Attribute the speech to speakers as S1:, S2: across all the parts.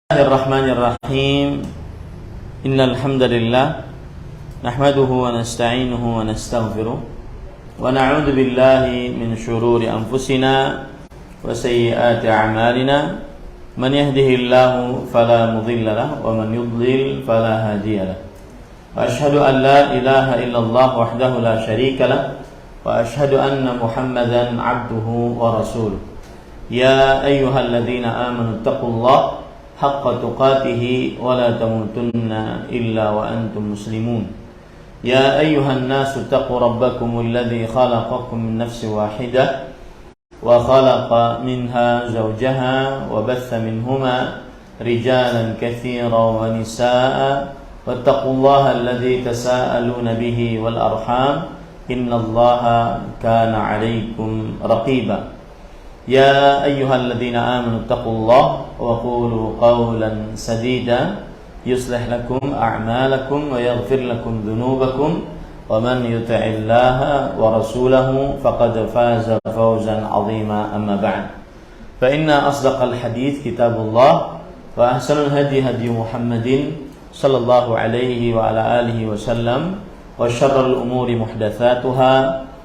S1: Bismillahirrahmanirrahim. Innal hamdalillah nahmaduhu wa nasta'inuhu wa nastaghfiruh wa na'udzu billahi min shururi anfusina wa sayyiati a'malina. Man yahdihillahu fala mudilla lahu wa man yudlil fala hadiya lahu. Wa asyhadu an la ilaha illallah wahdahu la syarika lahu wa asyhadu anna Muhammadan 'abduhu wa rasuluh. Ya ayyuhalladzina amanu taqullaha haqqa tuqatihi wa la tamutunna illa wa antum muslimun. Ya ayyuhan nasu taqu rabbakumul ladzi khalaqakum min nafsin wahidah wa khalaqa minha zawjaha wa batha minhuma rijalan katsiran wa nisaa'a wattaqullaha alladzi tasaaluna bihi wal arham innallaha kana 'alaykum raqiba. Ya ayyuhalladzina amanu taqullaha wa qulu qawlan sadida yuslih lakum a'malakum wa yaghfir lakum dhunubakum wa man yuti'illaha wa rasulahu faqad faza fawzan 'azima. Amma ba'd, fa inna asdaqal hadits kitabullah wa ahsanul hadi hadi Muhammadin sallallahu alaihi wa ala alihi wasallam wa syarrul umuri muhdatsatuha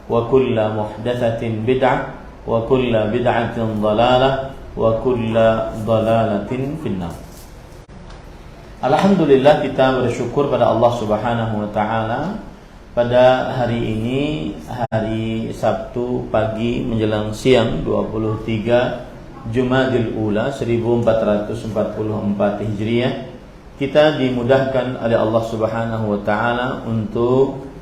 S1: wa kullu muhdatsatin bid'ah wa kulla bid'atin dhalalah wa kulla dhalalatin finnar. Alhamdulillah, kita bersyukur pada Allah Subhanahu wa taala pada hari ini, hari Sabtu pagi menjelang siang 23 Jumadil Ula 1444 Hijriah, kita dimudahkan oleh Allah Subhanahu wa taala untuk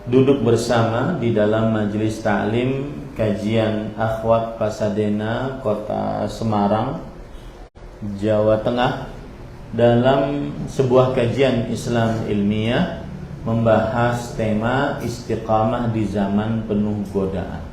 S1: duduk bersama di dalam majelis ta'lim kajian Akhwat Pasadena, Kota Semarang, Jawa Tengah, dalam sebuah kajian Islam ilmiah membahas tema istiqamah di zaman penuh godaan.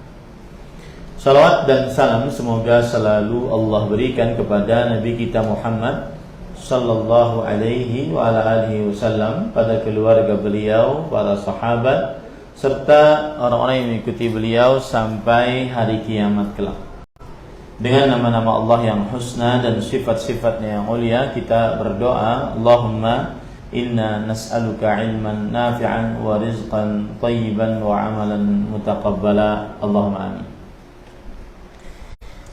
S1: Salawat dan salam semoga selalu Allah berikan kepada Nabi kita Muhammad sallallahu alaihi wa ala alihi wasallam, pada keluarga beliau, para sahabat, serta orang-orang yang mengikuti beliau sampai hari kiamat kelak. Dengan nama-nama Allah yang husna dan sifat-sifatnya yang mulia, kita berdoa, Allahumma inna nas'aluka ilman nafi'an wa rizqan thayyiban wa amalan mutaqabbala. Allahumma amin.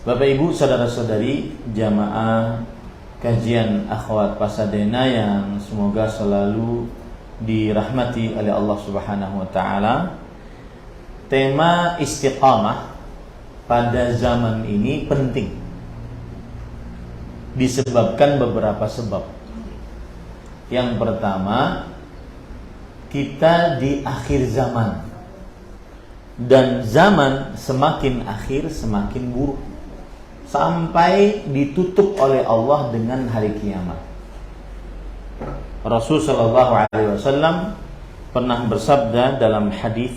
S1: Bapak Ibu, saudara-saudari jamaah kajian Akhwat Pasadena yang semoga selalu dirahmati oleh Allah Subhanahu wa taala, tema istiqamah pada zaman ini penting disebabkan beberapa sebab. Yang pertama, kita di akhir zaman, dan zaman semakin akhir semakin buruk sampai ditutup oleh Allah dengan hari kiamat. Rasul sallallahu alaihi wasallam pernah bersabda dalam hadis,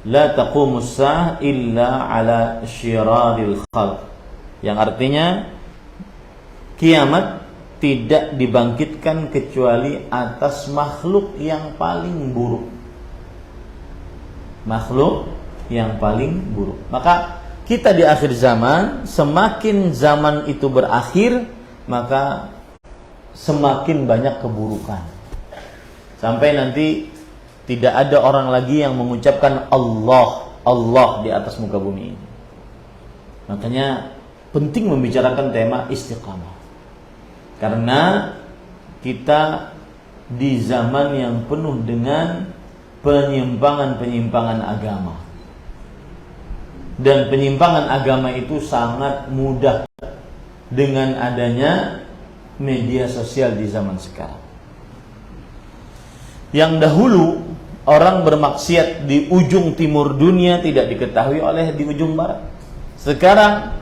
S1: la taqumus sa'ah illa ala syiraril khalq, yang artinya kiamat tidak dibangkitkan kecuali atas makhluk yang paling buruk. Makhluk yang paling buruk. Maka kita di akhir zaman, semakin zaman itu berakhir, maka semakin banyak keburukan, sampai nanti tidak ada orang lagi yang mengucapkan Allah, Allah di atas muka bumi ini. Makanya penting membicarakan tema istiqamah, karena kita di zaman yang penuh dengan penyimpangan-penyimpangan agama, dan penyimpangan agama itu sangat mudah dengan adanya media sosial di zaman sekarang. Yang dahulu orang bermaksiat di ujung timur dunia tidak diketahui oleh di ujung barat. Sekarang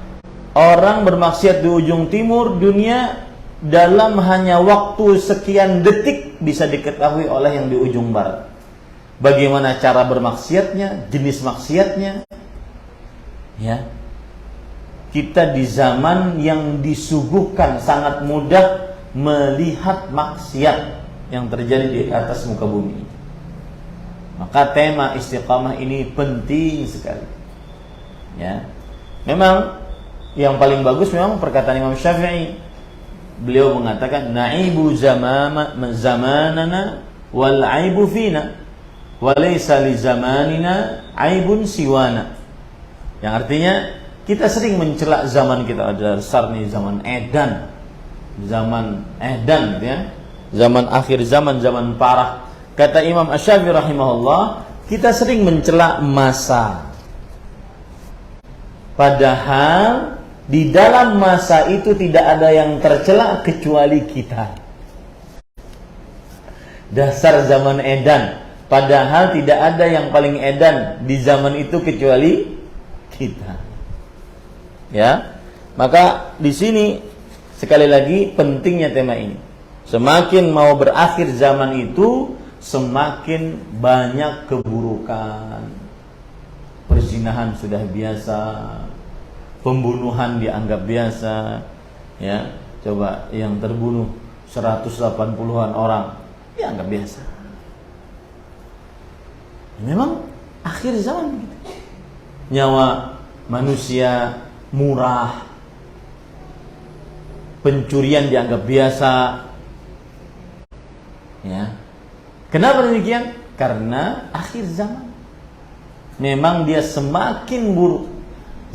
S1: orang bermaksiat di ujung timur dunia dalam hanya waktu sekian detik bisa diketahui oleh yang di ujung barat. Bagaimana cara bermaksiatnya, jenis maksiatnya. Ya. Kita di zaman yang disuguhkan sangat mudah melihat maksiat yang terjadi di atas muka bumi. Maka tema istiqamah ini penting sekali. Ya. Memang yang paling bagus memang perkataan Imam Syafi'i, beliau mengatakan naibu zamanana wal aibu fina wa laysa li zamanina aibun siwana. Yang artinya kita sering mencela zaman kita, ada besar nih zaman edan gitu ya. Zaman akhir zaman parah. Kata Imam Asy-Syafi'i rahimahullah, kita sering mencela masa. Padahal di dalam masa itu tidak ada yang tercela kecuali kita. Dasar zaman edan. Padahal tidak ada yang paling edan di zaman itu kecuali kita. Ya. Maka di sini sekali lagi pentingnya tema ini. Semakin mau berakhir zaman itu, semakin banyak keburukan. Perzinahan sudah biasa, pembunuhan dianggap biasa. Ya, coba yang terbunuh 180-an orang dianggap biasa. Memang akhir zaman gitu. Nyawa manusia murah, pencurian dianggap biasa. Ya. Kenapa demikian? Karena akhir zaman. Memang dia semakin buruk.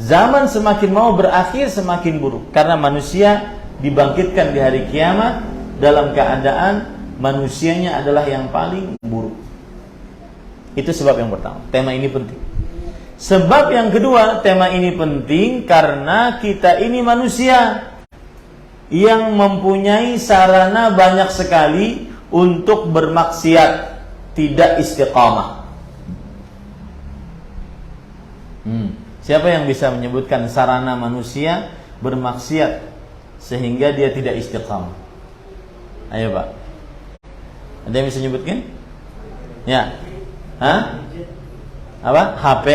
S1: Zaman semakin mau berakhir semakin buruk. Karena manusia dibangkitkan di hari kiamat dalam keadaan manusianya adalah yang paling buruk. Itu sebab yang pertama. Tema ini penting. Sebab yang kedua, tema ini penting karena kita ini manusia yang mempunyai sarana banyak sekali untuk bermaksiat, tidak istiqamah. Siapa yang bisa menyebutkan sarana manusia bermaksiat sehingga dia tidak istiqamah? Ayo Pak. Ada yang bisa menyebutkan? Ya. Hah? Apa? HP.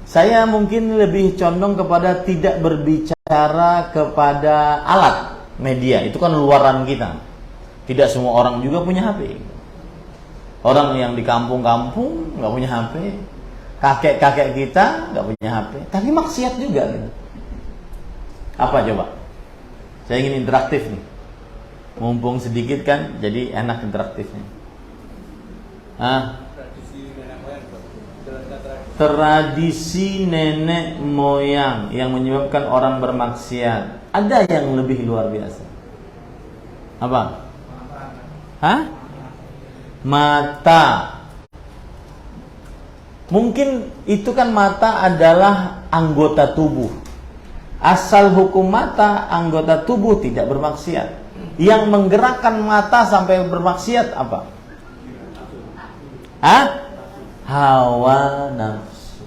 S1: Saya mungkin lebih condong kepada tidak berbicara kepada alat media. Itu kan luaran kita. Tidak semua orang juga punya HP. Orang yang di kampung-kampung nggak punya HP. Kakek-kakek kita nggak punya HP. Tapi maksiat juga gitu. Apa coba? Saya ingin interaktif nih. Mumpung sedikit kan, jadi enak interaktifnya. Tradisi nenek moyang yang menyebabkan orang bermaksiat. Ada yang lebih luar biasa. Apa? Hah? Mata. Mungkin itu kan mata adalah anggota tubuh. Asal hukum mata, anggota tubuh tidak bermaksiat. Yang menggerakkan mata sampai bermaksiat apa? Hah? Hawa nafsu.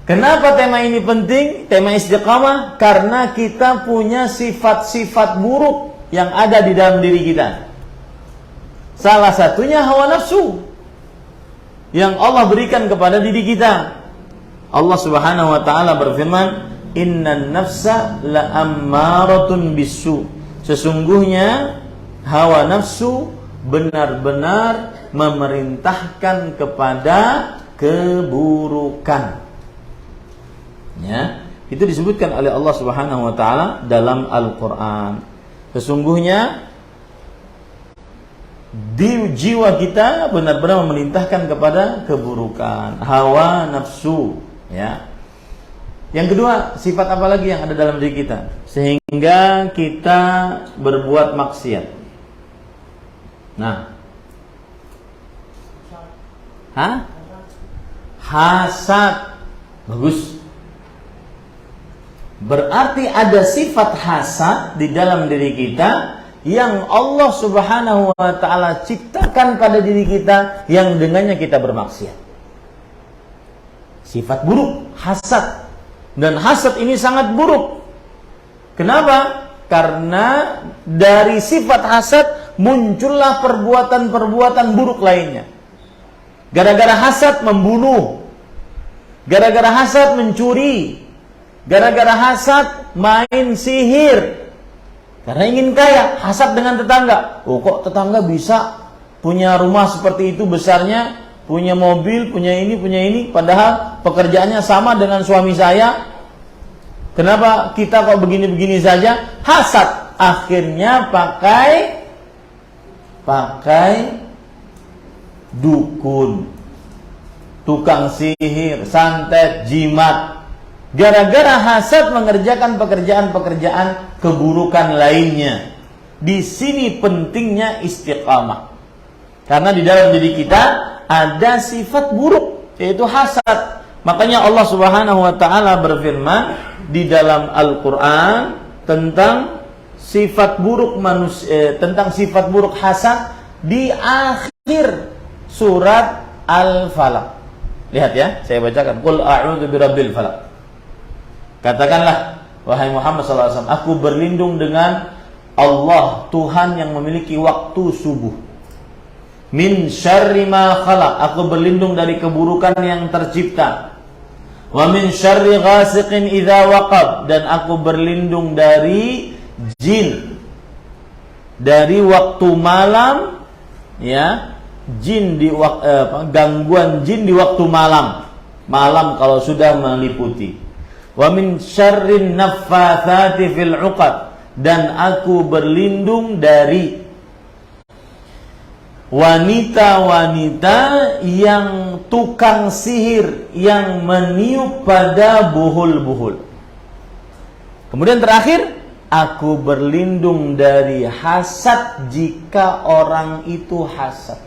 S1: Kenapa tema ini penting? Tema istiqamah karena kita punya sifat-sifat buruk yang ada di dalam diri kita. Salah satunya hawa nafsu yang Allah berikan kepada diri kita. Allah Subhanahu wa taala berfirman, "Innan nafsa la'ammaratun bisu." Sesungguhnya hawa nafsu benar-benar memerintahkan kepada keburukan. Ya, itu disebutkan oleh Allah Subhanahu wa taala dalam Al-Qur'an. Sesungguhnya di jiwa kita benar-benar memerintahkan kepada keburukan, hawa nafsu, ya. Yang kedua, sifat apa lagi yang ada dalam diri kita sehingga kita berbuat maksiat? Nah, hasad. Bagus. Berarti ada sifat hasad di dalam diri kita yang Allah Subhanahu wa taala ciptakan pada diri kita yang dengannya kita bermaksiat. Sifat buruk, hasad. Dan hasad ini sangat buruk. Kenapa? Karena dari sifat hasad muncullah perbuatan-perbuatan buruk lainnya. Gara-gara hasad membunuh. Gara-gara hasad mencuri. Gara-gara hasad main sihir. Karena ingin kaya, hasad dengan tetangga. Oh, kok tetangga bisa punya rumah seperti itu besarnya, punya mobil, punya ini, padahal pekerjaannya sama dengan suami saya. Kenapa kita kok begini-begini saja? Hasad. Akhirnya pakai dukun, tukang sihir, santet, jimat. Gara-gara hasad mengerjakan pekerjaan-pekerjaan keburukan lainnya. Di sini pentingnya istiqamah. Karena di dalam diri kita ada sifat buruk, yaitu hasad. Makanya Allah Subhanahu wa taala berfirman di dalam Al-Qur'an tentang sifat buruk manusia, tentang sifat buruk hasad di akhir surat Al-Falaq. Lihat ya, saya bacakan. Qul a'udzu birabbil falaq. Katakanlah, wahai Muhammad SAW, aku berlindung dengan Allah, Tuhan yang memiliki waktu subuh. Min syarri ma khalaq, aku berlindung dari keburukan yang tercipta. Wa min syarri ghasiqin idza waqab, dan aku berlindung dari jin, dari waktu malam, ya, jin di gangguan jin di waktu malam kalau sudah meliputi. Wa min syarrin naffatsati fil 'uqad, dan aku berlindung dari wanita-wanita yang tukang sihir yang meniup pada buhul-buhul. Kemudian terakhir, aku berlindung dari hasad jika orang itu hasad.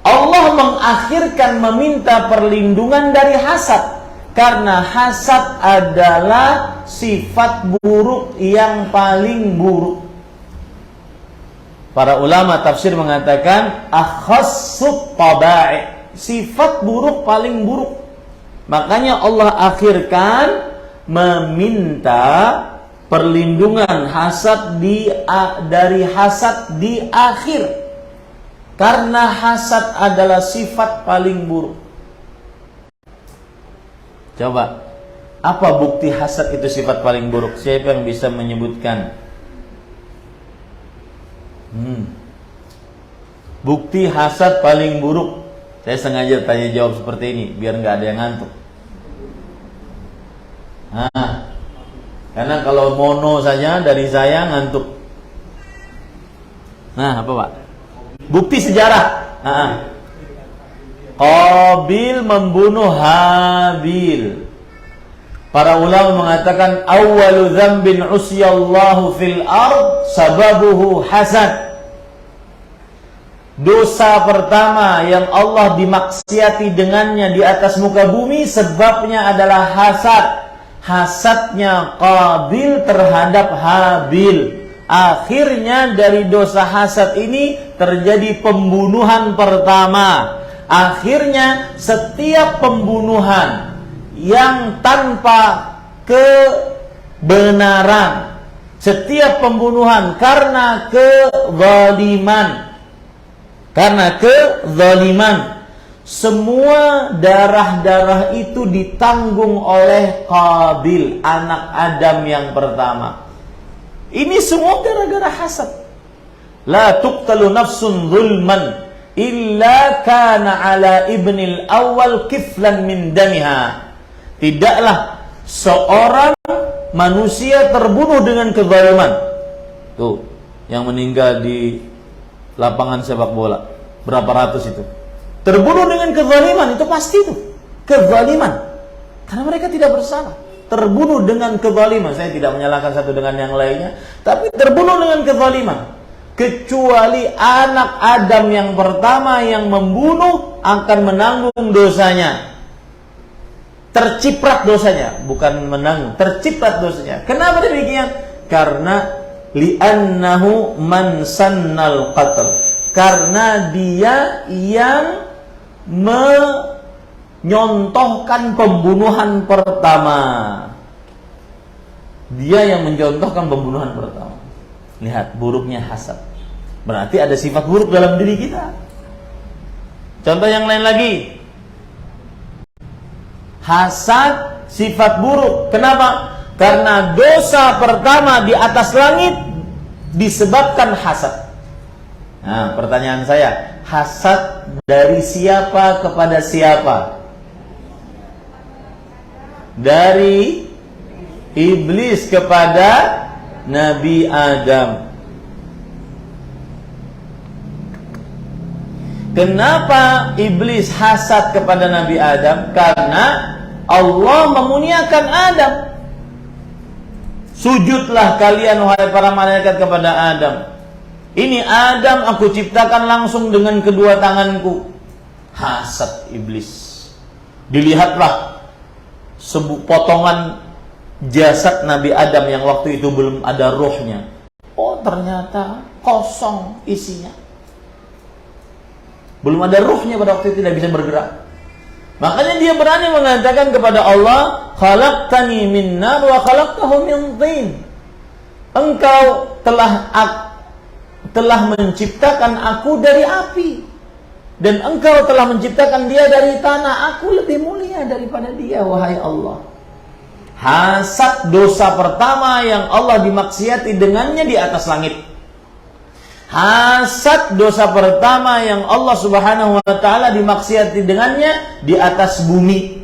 S1: Allah mengakhirkan meminta perlindungan dari hasad, karena hasad adalah sifat buruk yang paling buruk. Para ulama tafsir mengatakan akhassut tabai, sifat buruk paling buruk. Makanya Allah akhirkan meminta perlindungan hasad dari hasad di akhir, karena hasad adalah sifat paling buruk. Coba, apa bukti hasad itu sifat paling buruk? Siapa yang bisa menyebutkan? Bukti hasad paling buruk. Saya sengaja tanya jawab seperti ini biar nggak ada yang ngantuk. Karena kalau mono saja dari saya ngantuk. Nah, apa Pak? Bukti sejarah. Qabil membunuh Habil. Para ulama mengatakan awwalu dzambin usiyallahu fil ard sababuhu hasad. Dosa pertama yang Allah dimaksiati dengannya di atas muka bumi sebabnya adalah hasad. Hasadnya Qabil terhadap Habil. Akhirnya dari dosa hasad ini terjadi pembunuhan pertama. Akhirnya setiap pembunuhan yang tanpa kebenaran, setiap pembunuhan karena kezaliman, semua darah-darah itu ditanggung oleh Qabil, anak Adam yang pertama. Ini semua gara-gara hasad. La tuqtalu nafsun zulman illa kana ala ibnil awal kiflan min damiha. Tidaklah seorang manusia terbunuh dengan kezaliman. Tuh, yang meninggal di lapangan sepak bola, berapa ratus itu. Terbunuh dengan kezaliman, itu pasti itu. Kezaliman. Karena mereka tidak bersalah. Terbunuh dengan kezaliman. Saya tidak menyalahkan satu dengan yang lainnya, tapi terbunuh dengan kezaliman. Kecuali anak Adam yang pertama yang membunuh akan menanggung dosanya. Terciprat dosanya, bukan menanggung, terciprat dosanya. Kenapa demikian? Karena li'annahu man sannal qatl. Karena dia yang menyontohkan pembunuhan pertama. Dia yang mencontohkan pembunuhan pertama. Lihat buruknya hasad. Berarti ada sifat buruk dalam diri kita. Contoh yang lain lagi. Hasad sifat buruk. Kenapa? Karena dosa pertama di atas langit disebabkan hasad. Nah, pertanyaan saya, hasad dari siapa kepada siapa? Dari Iblis kepada Nabi Adam. Kenapa iblis hasad kepada Nabi Adam? Karena Allah memuliakan Adam. Sujudlah kalian wahai para malaikat kepada Adam. Ini Adam aku ciptakan langsung dengan kedua tanganku. Hasad iblis. Dilihatlah potongan jasad Nabi Adam yang waktu itu belum ada rohnya. Oh, ternyata kosong isinya. Belum ada ruhnya pada waktu itu, tidak bisa bergerak. Makanya dia berani mengatakan kepada Allah, khalaqtani min nar wa khalaqtahu min tin. Engkau telah menciptakan aku dari api, dan engkau telah menciptakan dia dari tanah. Aku lebih mulia daripada dia, wahai Allah. Hasad dosa pertama yang Allah dimaksiati dengannya di atas langit. Hasad dosa pertama yang Allah Subhanahu wa taala dimaksiati dengannya di atas bumi.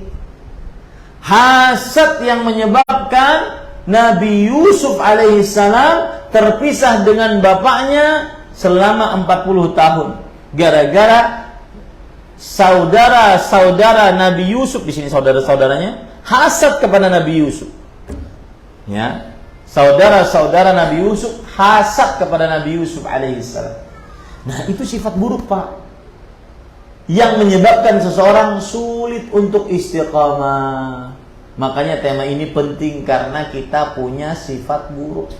S1: Hasad yang menyebabkan Nabi Yusuf alaihissalam terpisah dengan bapaknya selama 40 tahun. Gara-gara saudara-saudara Nabi Yusuf, di sini saudara-saudaranya hasad kepada Nabi Yusuf. Ya. Saudara-saudara Nabi Yusuf hasad kepada Nabi Yusuf alaihissalam. Nah, itu sifat buruk, Pak, yang menyebabkan seseorang sulit untuk istiqamah. Makanya tema ini penting karena kita punya sifat buruk.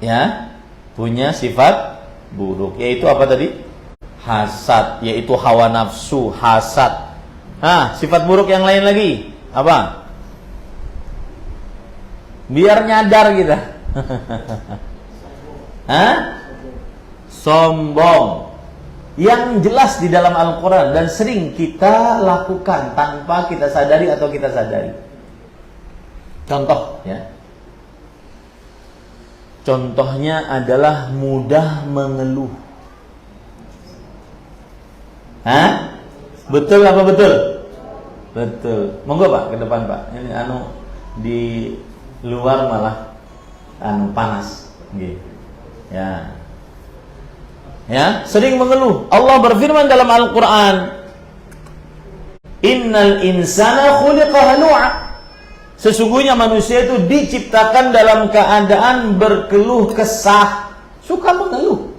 S1: Ya, punya sifat buruk, yaitu apa tadi? Hasad, yaitu hawa nafsu, hasad. Nah, sifat buruk yang lain lagi apa? Biar nyadar kita. Sombong. Yang jelas di dalam Al-Quran dan sering kita lakukan tanpa kita sadari atau kita sadari. Contoh, ya. Contohnya adalah mudah mengeluh. Betul apa betul? Betul. Monggo Pak, ke depan Pak. Ini di luar malah panas, gitu. Ya, sering mengeluh. Allah berfirman dalam Al-Quran, Innal insana khuliqa halu'a. Sesungguhnya manusia itu diciptakan dalam keadaan berkeluh kesah, suka mengeluh.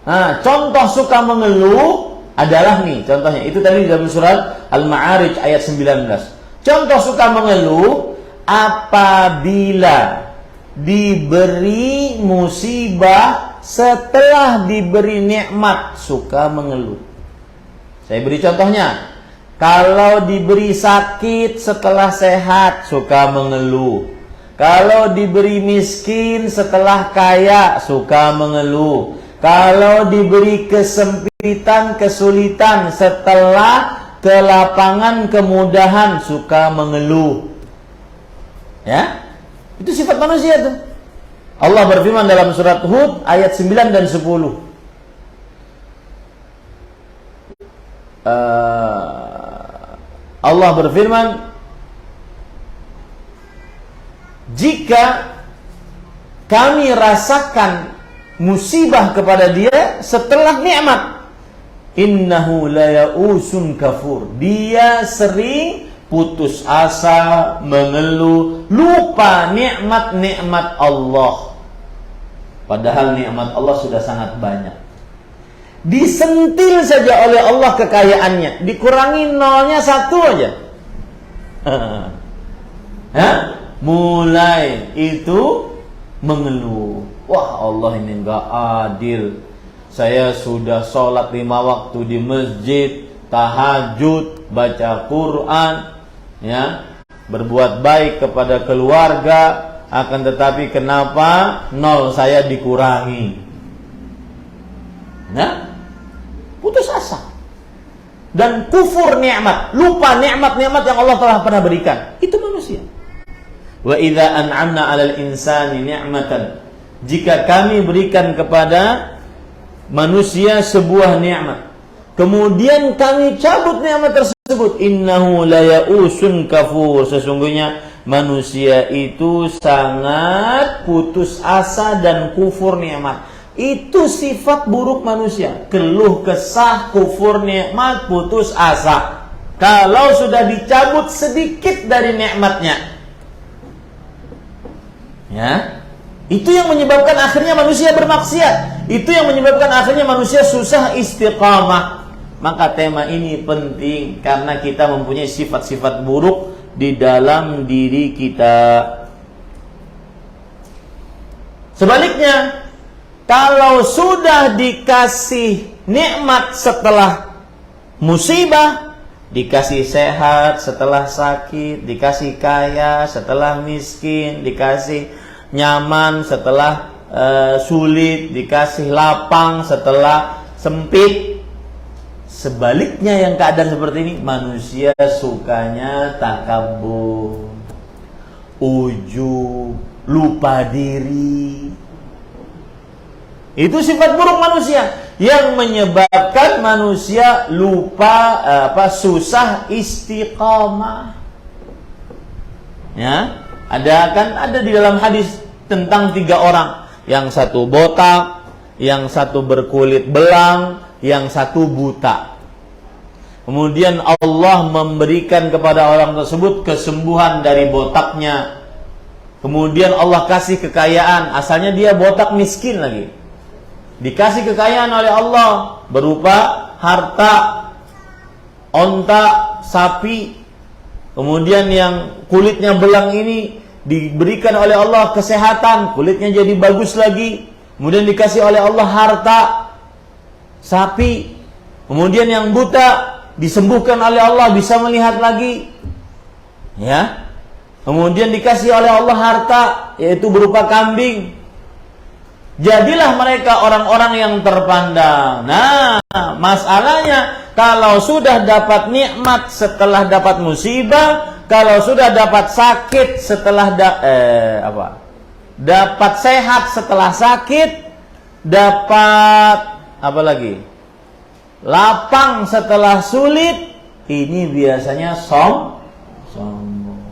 S1: Nah, contoh suka mengeluh adalah nih, contohnya itu tadi dalam surat Al-Ma'arij ayat 19. Contoh suka mengeluh apabila diberi musibah setelah diberi nikmat, suka mengeluh. Saya beri contohnya. Kalau diberi sakit setelah sehat, suka mengeluh. Kalau diberi miskin setelah kaya, suka mengeluh. Kalau diberi kesempitan, kesulitan setelah kelapangan, kemudahan, suka mengeluh. Ya, itu sifat manusia tuh. Allah berfirman dalam surat Hud ayat 9 dan 10. Allah berfirman, jika kami rasakan musibah kepada dia setelah nikmat, innahu la ya'usun kafur. Dia sering putus asa, mengeluh, lupa nikmat-nikmat Allah. Padahal nikmat Allah sudah sangat banyak. Disentil saja oleh Allah kekayaannya, dikurangi nolnya 1 aja. Mulai itu mengeluh. Wah, Allah ini enggak adil. Saya sudah sholat 5 waktu di masjid, tahajud, baca Quran, ya, berbuat baik kepada keluarga, akan tetapi kenapa nol saya dikurangi? Nah, putus asa dan kufur nikmat, lupa nikmat-nikmat yang Allah telah pernah berikan. Itu manusia. Wa idza an'amna 'alal insani ni'matan, jika kami berikan kepada manusia sebuah nikmat, kemudian kami cabut nikmat tersebut, tersebut, innahu layausun kafur, sesungguhnya manusia itu sangat putus asa dan kufur nikmat. Itu sifat buruk manusia, keluh kesah, kufur nikmat, putus asa. Kalau sudah dicabut sedikit dari nikmatnya, ya, itu yang menyebabkan akhirnya manusia bermaksiat. Itu yang menyebabkan akhirnya manusia susah istiqamah. Maka tema ini penting karena kita mempunyai sifat-sifat buruk di dalam diri kita. Sebaliknya, kalau sudah dikasih nikmat setelah musibah, dikasih sehat setelah sakit, dikasih kaya setelah miskin, dikasih nyaman setelah sulit, dikasih lapang setelah sempit. Sebaliknya yang keadaan seperti ini, manusia sukanya takabur, ujub, lupa diri. Itu sifat buruk manusia yang menyebabkan manusia lupa, susah istiqamah. Ya, ada di dalam hadis tentang 3 orang, yang satu botak, yang satu berkulit belang, yang satu buta. Kemudian Allah memberikan kepada orang tersebut kesembuhan dari botaknya. Kemudian Allah kasih kekayaan, asalnya dia botak miskin lagi. Dikasih kekayaan oleh Allah berupa harta, onta, sapi. Kemudian yang kulitnya belang ini diberikan oleh Allah kesehatan, kulitnya jadi bagus lagi. Kemudian dikasih oleh Allah harta, sapi. Kemudian yang buta disembuhkan oleh Allah, bisa melihat lagi. Ya. Kemudian dikasih oleh Allah harta, yaitu berupa kambing. Jadilah mereka orang-orang yang terpandang. Nah, masalahnya kalau sudah dapat nikmat setelah dapat musibah, kalau sudah dapat sakit setelah dapat sehat setelah sakit, dapat apa lagi? Lapang setelah sulit, ini biasanya sombong.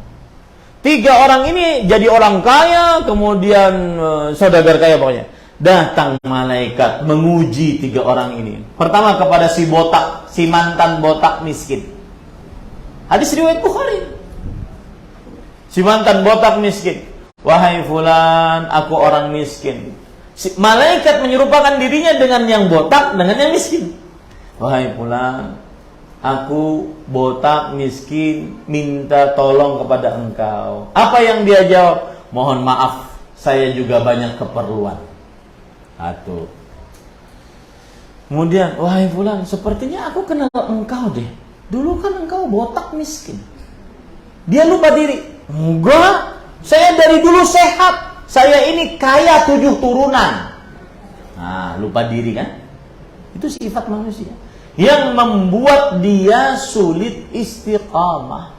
S1: 3 orang ini jadi orang kaya, kemudian saudagar kaya pokoknya. Datang malaikat menguji 3 orang ini. Pertama kepada si botak, si mantan botak miskin. Hadis riwayat Bukhari. Si mantan botak miskin. Wahai fulan, aku orang miskin. Malaikat menyerupakan dirinya dengan yang botak, dengan yang miskin. Wahai fulan, aku botak miskin, minta tolong kepada engkau. Apa yang dia jawab? Mohon maaf, saya juga banyak keperluan. Satu. Kemudian, wahai fulan, sepertinya aku kenal engkau deh. Dulu kan engkau botak miskin. Dia lupa diri. Enggak, saya dari dulu sehat. Saya ini kaya 7 turunan. Nah, lupa diri kan? Itu sifat manusia yang membuat dia sulit istiqamah.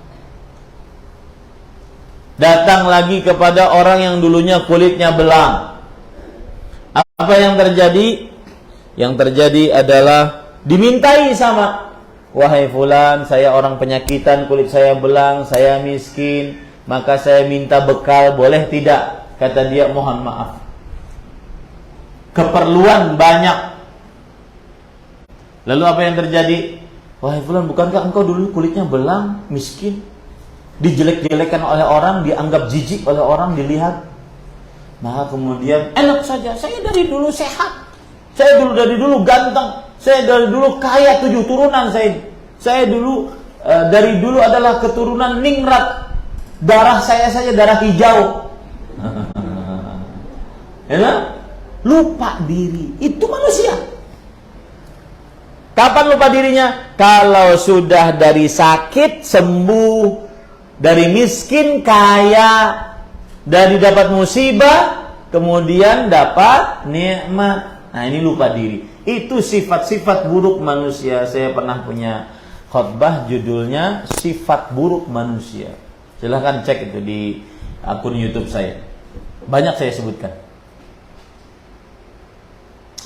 S1: Datang lagi kepada orang yang dulunya kulitnya belang. Apa yang terjadi? Yang terjadi adalah dimintai sama, wahai fulan, saya orang penyakitan, kulit saya belang, saya miskin, maka saya minta bekal, boleh tidak? Kata dia, mohon maaf, keperluan banyak. Lalu apa yang terjadi? Wahai fulan, bukankah engkau dulu kulitnya belang, miskin, dijelek-jelekan oleh orang, dianggap jijik oleh orang, dilihat. Maka kemudian enak saja, saya dari dulu sehat, saya dari dulu ganteng, saya dari dulu kaya 7 turunan, saya dulu dari dulu adalah keturunan ningrat, darah saya saja darah hijau. Ya, lupa diri, itu manusia. Kapan lupa dirinya? Kalau sudah dari sakit sembuh, dari miskin kaya, dari dapat musibah, kemudian dapat nikmat. Nah, ini lupa diri. Itu sifat-sifat buruk manusia. Saya pernah punya khotbah judulnya Sifat Buruk Manusia. Silahkan cek itu di akun YouTube saya. Banyak saya sebutkan.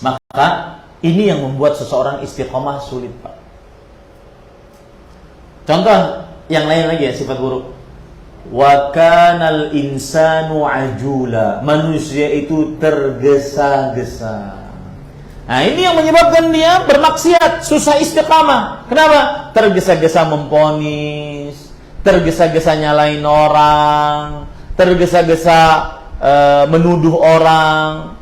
S1: Maka ini yang membuat seseorang istiqomah sulit, Pak. Contoh yang lain lagi ya, sifat buruk. Wa kanal insanu ajula. Manusia itu tergesa-gesa. Nah, ini yang menyebabkan dia bermaksiat, susah istiqamah. Kenapa? Tergesa-gesa memponis, tergesa-gesa nyalain orang, tergesa-gesa menuduh orang.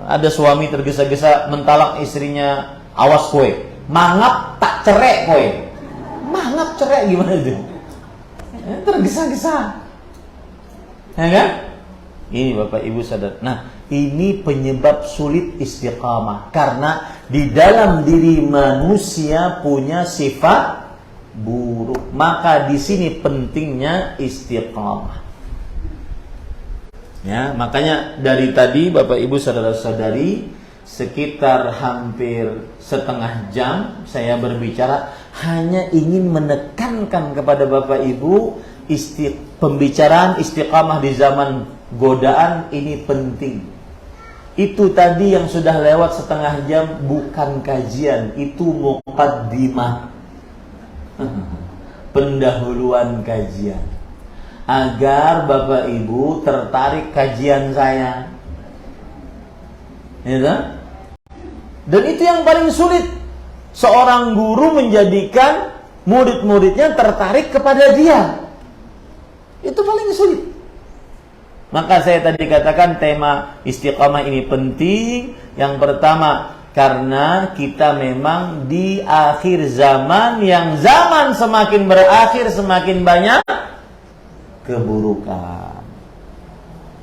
S1: Ada suami tergesa-gesa mentalak istrinya, awas kowe, mangap tak cerai kowe. Mangap cerai gimana itu? Tergesa-gesa. Ya kan? Ini Bapak Ibu sadar. Nah, ini penyebab sulit istiqamah. Karena di dalam diri manusia punya sifat buruk. Maka di sini pentingnya istiqamah. Ya, makanya dari tadi Bapak Ibu saudara-saudari, sekitar hampir setengah jam saya berbicara hanya ingin menekankan kepada Bapak Ibu pembicaraan istiqamah di zaman godaan ini penting. Itu tadi yang sudah lewat setengah jam bukan kajian, itu muqaddimah. Pendahuluan kajian. Agar Bapak Ibu tertarik kajian saya. Ya, dan itu yang paling sulit. Seorang guru menjadikan murid-muridnya tertarik kepada dia. Itu paling sulit. Maka saya tadi katakan tema istiqamah ini penting. Yang pertama, karena kita memang di akhir zaman, yang zaman semakin berakhir semakin banyak keburukan.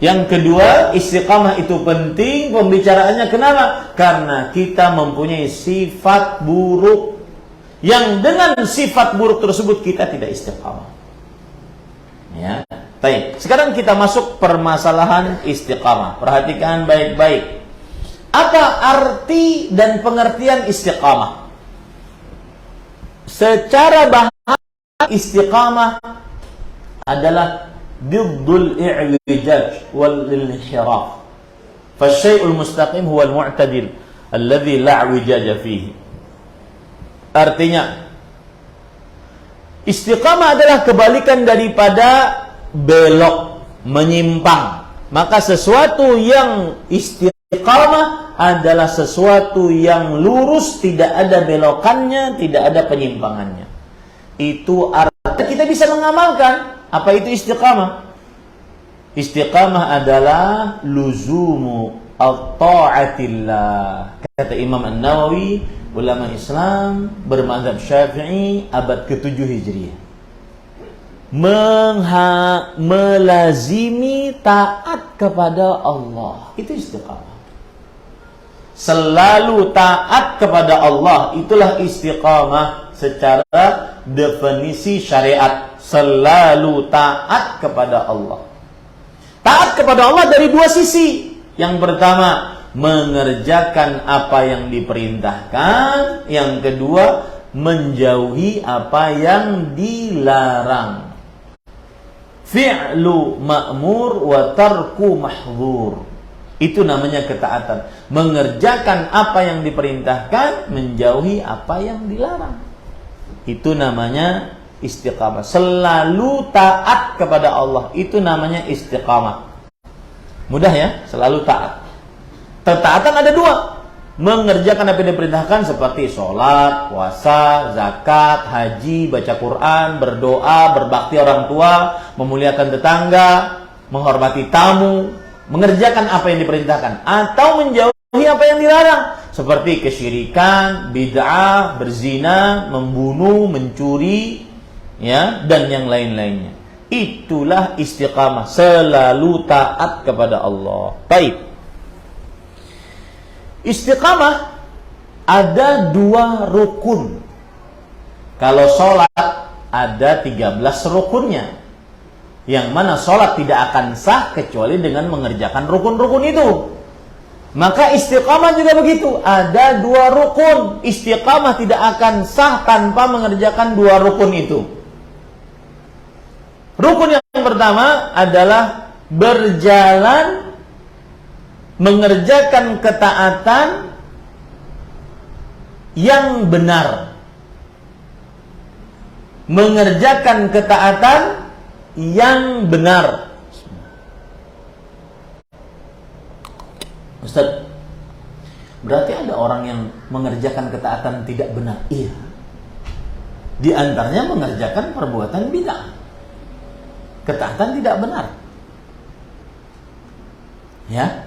S1: Yang kedua, istiqamah itu penting pembicaraannya. Kenapa? Karena kita mempunyai sifat buruk, yang dengan sifat buruk tersebut kita tidak istiqamah. Ya. Baik, sekarang kita masuk permasalahan istiqamah. Perhatikan baik-baik. Apa arti dan pengertian istiqamah? Secara bahasa, istiqamah adalah diddul i'wijaj wal inhiraf. Fasyai'ul mustaqim huwa al-mu'tadil alladhi la i'wijaja fihi. Artinya, istiqamah adalah kebalikan daripada belok, menyimpang. Maka sesuatu yang istiqamah adalah sesuatu yang lurus, tidak ada belokannya, tidak ada penyimpangannya. Itu artinya kita bisa mengamalkan. Apa itu istiqamah? Istiqamah adalah luzumu at-ta'atillah. Kata Imam An-Nawawi, ulama Islam bermazhab Syafi'i abad ke-7 Hijriah. Melazimi taat kepada Allah. Itu istiqamah. Selalu taat kepada Allah. Itulah istiqamah secara definisi syariat. Selalu taat kepada Allah. Taat kepada Allah dari dua sisi. Yang pertama, mengerjakan apa yang diperintahkan. Yang kedua, menjauhi apa yang dilarang. Fi'lu ma'mur wa tarku mahdzur. Itu namanya ketaatan. Mengerjakan apa yang diperintahkan, menjauhi apa yang dilarang. Itu namanya istiqamah. Selalu taat kepada Allah. Itu namanya istiqamah. Mudah ya? Selalu taat. Ketaatan ada dua. Mengerjakan apa yang diperintahkan seperti sholat, puasa, zakat, haji, baca Quran, berdoa, berbakti orang tua, memuliakan tetangga, menghormati tamu. Mengerjakan apa yang diperintahkan. Atau menjauhi apa yang dilarang. Seperti kesyirikan, bid'ah, berzina, membunuh, mencuri, ya, dan yang lain-lainnya. Itulah istiqamah, selalu taat kepada Allah. Baik. Istiqamah ada dua rukun. Kalau sholat ada 13 rukunnya. Yang mana sholat tidak akan sah kecuali dengan mengerjakan rukun-rukun itu. Maka istiqamah juga begitu. Ada dua rukun. Istiqamah tidak akan sah tanpa mengerjakan dua rukun itu. Rukun yang pertama adalah berjalan mengerjakan ketaatan yang benar. mengerjakan ketaatan yang benar. Ustaz, berarti ada orang yang mengerjakan ketaatan tidak benar? Iya. Di antaranya mengerjakan perbuatan bid'ah. Ketaatan tidak benar. Ya.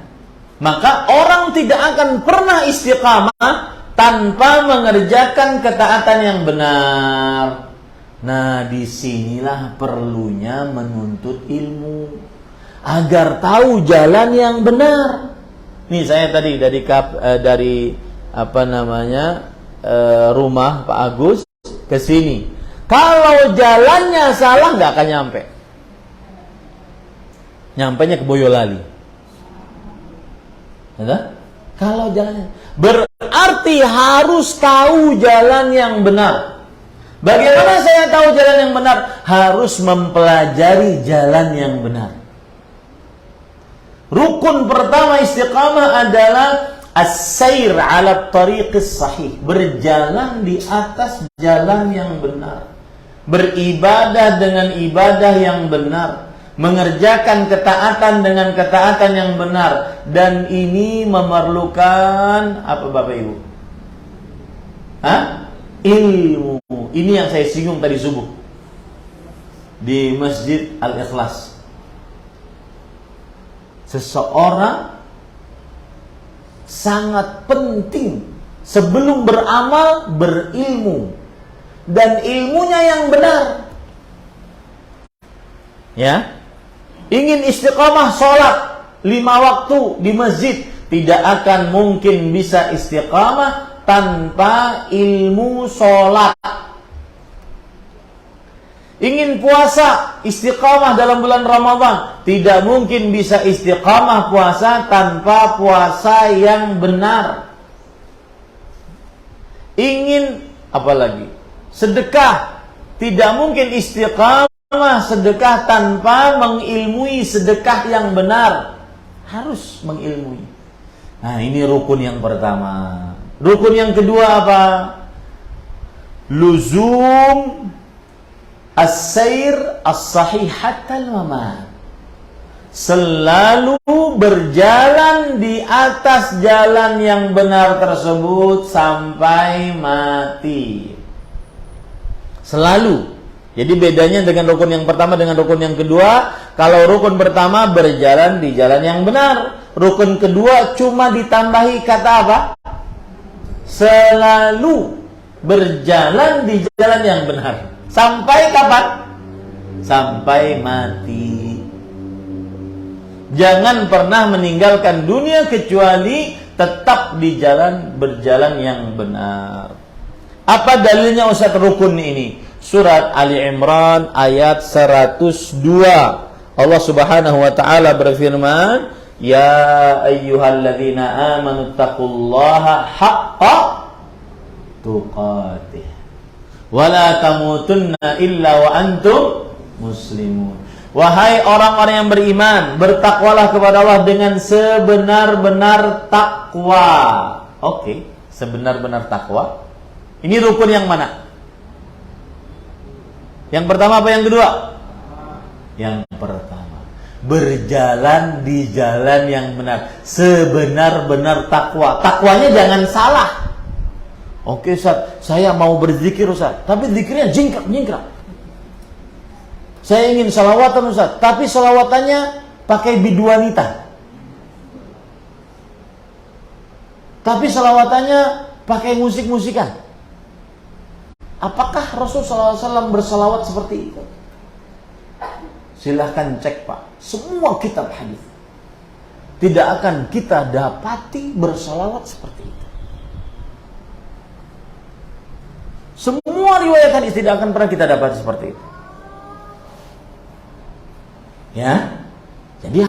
S1: Maka orang tidak akan pernah istiqamah tanpa mengerjakan ketaatan yang benar. Nah, disinilah perlunya menuntut ilmu agar tahu jalan yang benar. Nih saya tadi dari rumah Pak Agus ke sini. Kalau jalannya salah nggak akan nyampe. Nyampenya ke Boyolali. Ya? Kalau jalannya berarti harus tahu jalan yang benar. Bagaimana saya tahu jalan yang benar? Harus mempelajari jalan yang benar. Rukun pertama istiqamah adalah as-sair 'ala tariqis sahih, berjalan di atas jalan yang benar. Beribadah dengan ibadah yang benar, mengerjakan ketaatan dengan ketaatan yang benar, dan ini memerlukan apa Bapak Ibu? Ilmu. Ini yang saya singgung tadi subuh di Masjid Al-Ikhlas. Seseorang sangat penting sebelum beramal berilmu, dan ilmunya yang benar. Ya, ingin istiqamah sholat 5 waktu di masjid, tidak akan mungkin bisa istiqamah tanpa ilmu sholat. Ingin puasa istiqamah dalam bulan Ramadan, tidak mungkin bisa istiqamah puasa tanpa puasa yang benar. Ingin apalagi sedekah, tidak mungkin istiqamah sedekah tanpa mengilmui sedekah yang benar. Harus mengilmui. Nah, ini rukun yang pertama. Rukun yang kedua apa? Luzum as-sair as-sahih hatta al-mamat. Selalu berjalan di atas jalan yang benar tersebut sampai mati. Selalu. Jadi bedanya dengan rukun yang pertama dengan rukun yang kedua, kalau rukun pertama berjalan di jalan yang benar, rukun kedua cuma ditambahi kata apa? Selalu berjalan di jalan yang benar. Sampai kapan? Sampai mati. Jangan pernah meninggalkan dunia kecuali tetap di berjalan yang benar. Apa dalilnya Ustaz rukun ini? Surat Ali Imran ayat 102. Allah Subhanahu wa taala berfirman, "Ya ayyuhalladzina amanu taqullaha haqqa tuqatih wa la tamutunna illa wa antum muslimun." Wahai orang-orang yang beriman, bertakwalah kepada Allah dengan sebenar-benar takwa. Oke, sebenar-benar takwa. Ini rukun yang mana? Yang pertama apa yang kedua? Yang pertama. Berjalan di jalan yang benar. Sebenar-benar takwa. Takwanya jangan salah. Oke Ustaz, saya mau berzikir Ustaz, tapi zikirnya jingkrak-jingkrak. Saya ingin salawatan Ustaz, tapi salawatannya pakai biduanita. Tapi salawatannya pakai musik-musikan. Apakah Rasulullah SAW bersalawat seperti itu? Silahkan cek Pak. Semua kitab hadis. Tidak akan kita dapati bersalawat seperti itu. Semua riwayat hadis tidak akan pernah kita dapati seperti itu. Ya. Jadi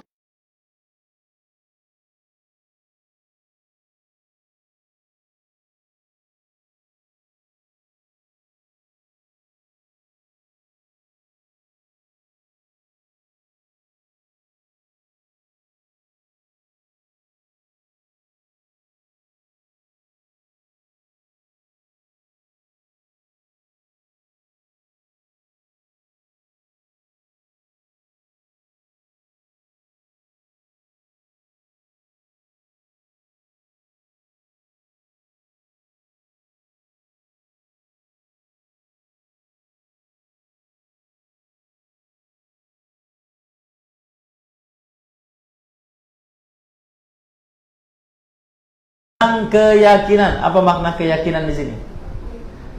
S1: keyakinan. Apa makna keyakinan di sini?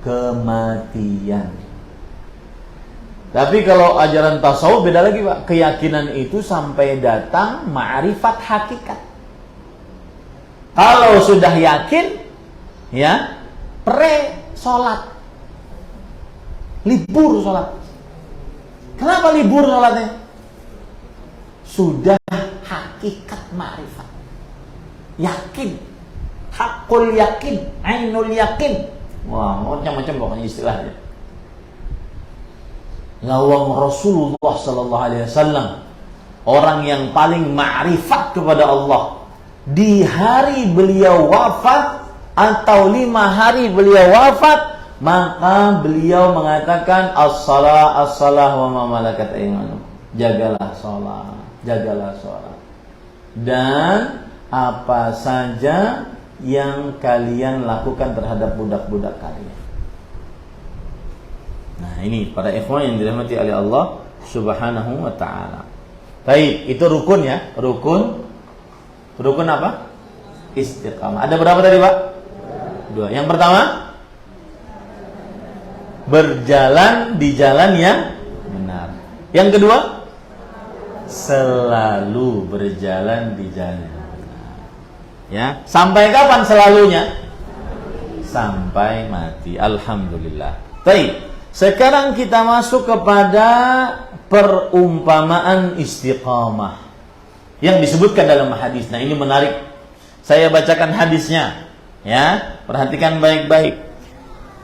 S1: Kematian. Tapi kalau ajaran tasawuf beda lagi, Pak. Keyakinan itu sampai datang ma'rifat hakikat. Kalau sudah yakin, ya, sholat. Libur sholat. Kenapa libur sholatnya? Sudah hakikat ma'rifat. Yakin. Hakul yakin. Ainul yakin. Wah, macam-macam pokoknya istilahnya. Lawang Rasulullah sallallahu alaihi wasallam, orang yang paling ma'rifat kepada Allah, di hari beliau wafat atau 5 hari beliau wafat, maka beliau mengatakan as-salah wa ma malakat aymanukum. Jagalah salat, jagalah salat. Dan apa saja yang kalian lakukan terhadap budak-budak kalian. Nah, ini para ikhwan yang dirahmati oleh Allah Subhanahu wa taala. Baik, itu rukun ya. Rukun apa? Istiqamah. Ada berapa tadi, Pak? 2. Yang pertama, berjalan di jalan yang benar. Yang kedua, selalu berjalan di jalan yang benar. Ya, sampai kapan selalunya? Sampai mati. Alhamdulillah. Baik. Sekarang kita masuk kepada perumpamaan istiqamah yang disebutkan dalam hadis. Nah, ini menarik. Saya bacakan hadisnya. Ya, perhatikan baik-baik.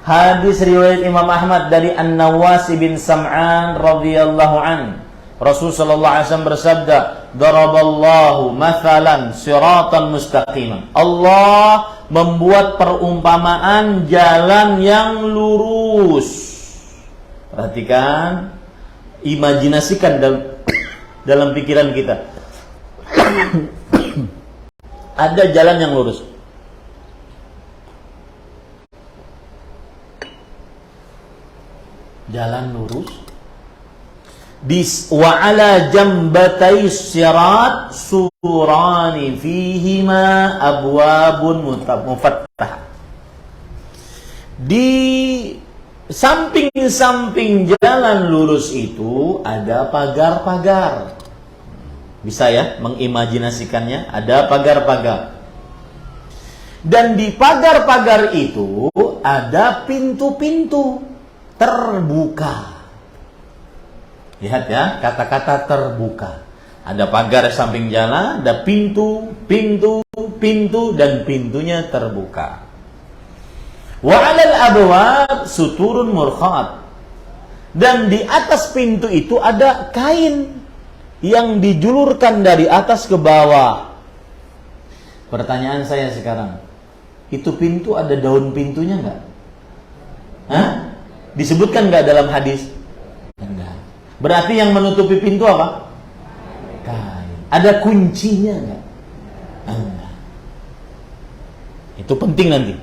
S1: Hadis riwayat Imam Ahmad dari An-Nawas bin Sam'an radhiyallahu an. Rasul sallallahu alaihi wasallam bersabda, "Daraballahu mathalan siratan mustaqiman." Allah membuat perumpamaan jalan yang lurus. Perhatikan, imajinasikan dalam pikiran kita. Ada jalan yang lurus. Jalan lurus. Wa ala jambatai sirat surani fihima abwabun mufattah. Di samping-samping jalan lurus itu ada pagar-pagar. Bisa ya mengimajinasikannya, ada pagar-pagar. Dan di pagar-pagar itu ada pintu-pintu terbuka. Lihat ya, kata-kata terbuka. Ada pagar samping jalan, ada pintu, dan pintunya terbuka. Wa 'alal abwab suturun murkhat. Dan di atas pintu itu ada kain yang dijulurkan dari atas ke bawah. Pertanyaan saya sekarang, itu pintu ada daun pintunya enggak? Hah? Disebutkan enggak dalam hadis? Enggak. Berarti yang menutupi pintu apa? Kain. Ada kuncinya enggak? Enggak. Itu penting nanti.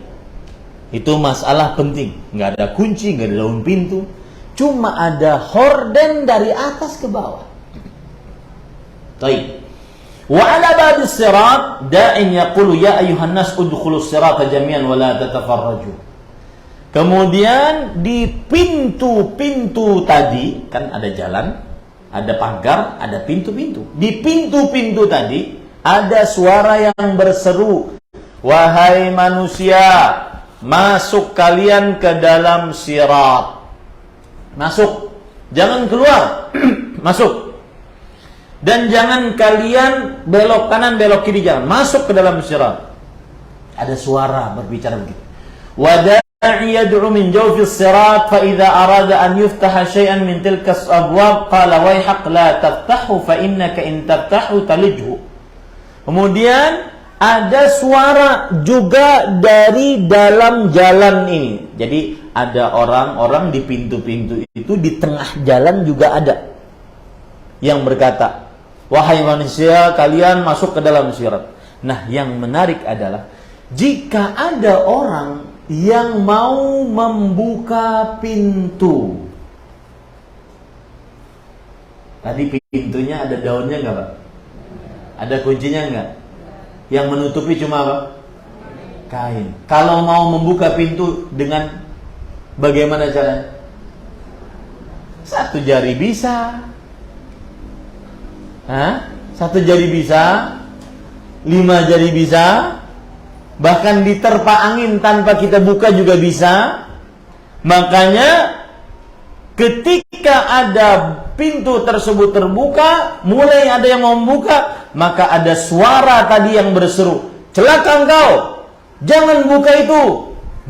S1: Itu masalah penting. Nggak ada kunci, nggak ada daun pintu. Cuma ada horden dari atas ke bawah. Baik. Wa ala babis sirat da'in yaqulu ya ayuhan nas udkhulus sirata jami'an wa la tatafarraju. Kemudian di pintu-pintu tadi, kan ada jalan, ada pagar, ada pintu-pintu. Di pintu-pintu tadi ada suara yang berseru, "Wahai manusia, masuk kalian ke dalam sirat." Masuk, jangan keluar. Masuk. Dan jangan kalian belok kanan belok kiri, jangan. Masuk ke dalam sirat. Ada suara berbicara begitu. Wada'i yad'u min jawfis sirat fa idza arada an yuftaha syai'an min tilka al-abwab qala wayhaq la taftahu fa innaka in taftahu talijhu. Kemudian ada suara juga dari dalam jalan ini. Jadi ada orang-orang di pintu-pintu itu, di tengah jalan juga ada yang berkata, "Wahai manusia, kalian masuk ke dalam sirat." Nah, yang menarik adalah jika ada orang yang mau membuka pintu. Tadi pintunya ada daunnya enggak, Pak? Ada kuncinya enggak? Yang menutupi cuma apa? kain. Kalau mau membuka pintu dengan bagaimana caranya? Satu jari bisa. Satu jari bisa. 5 jari bisa. Bahkan diterpa angin tanpa kita buka juga bisa. Makanya ketika ada pintu tersebut terbuka, mulai ada yang mau membuka, maka ada suara tadi yang berseru, celaka engkau, jangan buka itu.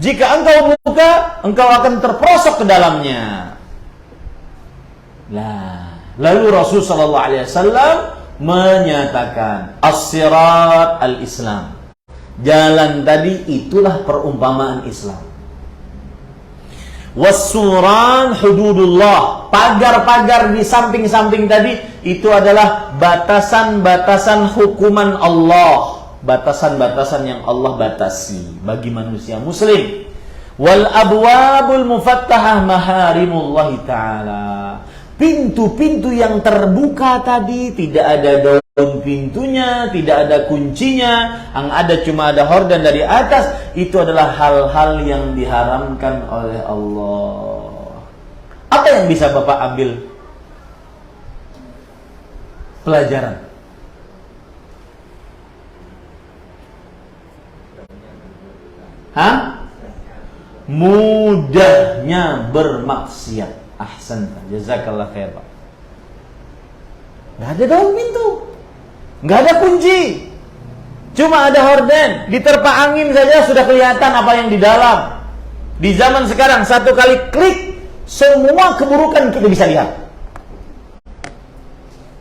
S1: Jika engkau buka, engkau akan terperosok ke dalamnya. Lalu Rasulullah SAW menyatakan, as-sirat al-Islam. Jalan tadi itulah perumpamaan Islam. Was-suran hududullah. Pagar-pagar di samping-samping tadi itu adalah batasan-batasan hukuman Allah. Batasan-batasan yang Allah batasi bagi manusia muslim. Wal abwabul mufattahah maharimullahi ta'ala. Pintu-pintu yang terbuka tadi tidak ada daun pintunya, tidak ada kuncinya, yang ada cuma ada horden dari atas. Itu adalah hal-hal yang diharamkan oleh Allah. Apa yang bisa Bapak ambil pelajaran? Mudahnya bermaksiat. Ahsanta, jazakallah khair, Pak. Gak ada daun pintu, gak ada kunci, cuma ada horden. Diterpa angin saja sudah kelihatan apa yang di dalam. Di zaman sekarang satu kali klik, semua keburukan kita bisa lihat.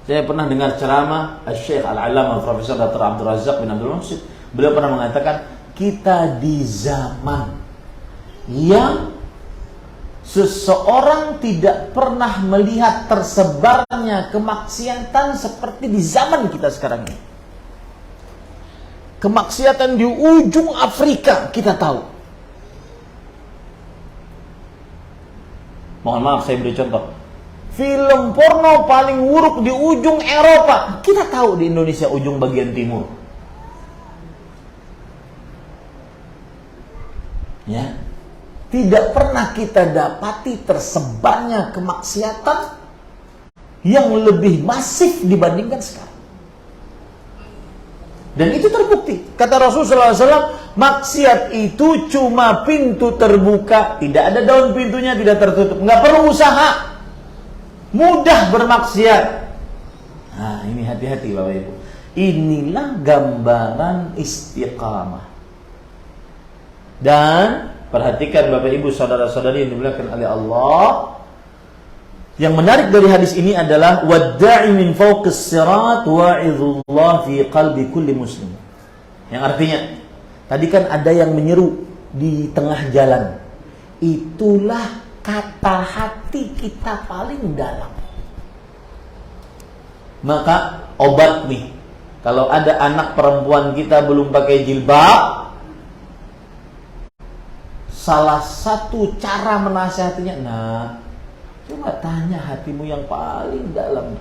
S1: Saya pernah dengar ceramah Syekh Al-Allamah Profesor Dr. Abdul Razak bin Abdul Muhsin. Beliau pernah mengatakan, kita di zaman yang seseorang tidak pernah melihat tersebarnya kemaksiatan seperti di zaman kita sekarang ini. Kemaksiatan di ujung Afrika kita tahu. Mohon maaf saya beri contoh. Film porno paling buruk di ujung Eropa, kita tahu di Indonesia ujung bagian timur. Ya. Tidak pernah kita dapati tersebarnya kemaksiatan yang lebih masif dibandingkan sekarang. Dan itu terbukti. Kata Rasulullah SAW, maksiat itu cuma pintu terbuka, tidak ada daun pintunya, tidak tertutup, nggak perlu usaha, mudah bermaksiat. Nah, ini hati-hati Bapak Ibu. Inilah gambaran istiqamah. Dan perhatikan Bapak Ibu saudara-saudari yang dimuliakan oleh Allah. Yang menarik dari hadis ini adalah wadda'i min fawqis sirat wa'idhullah fi qalbi kulli muslim. Yang artinya, tadi kan ada yang menyeru di tengah jalan. Itulah kata hati kita paling dalam. Maka obat nih. Kalau ada anak perempuan kita belum pakai jilbab, salah satu cara menasihatinya, coba tanya hatimu yang paling dalam.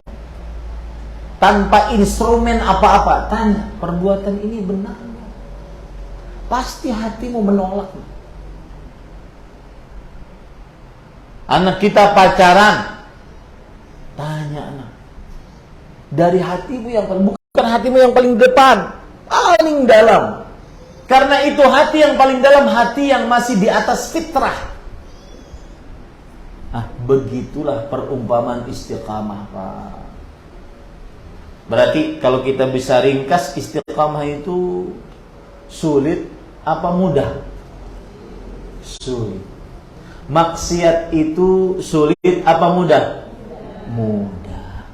S1: Tanpa instrumen apa-apa, tanya, perbuatan ini benar enggak? Pasti hatimu menolak. Anak kita pacaran, tanya anak, dari hatimu yang paling, bukan hatimu yang paling depan, paling dalam. Karena itu hati yang paling dalam, hati yang masih di atas fitrah. Begitulah perumpamaan istiqamah, Pak. Berarti kalau kita bisa ringkas, istiqamah itu sulit apa mudah? Sulit. Maksiat itu sulit apa mudah? Mudah.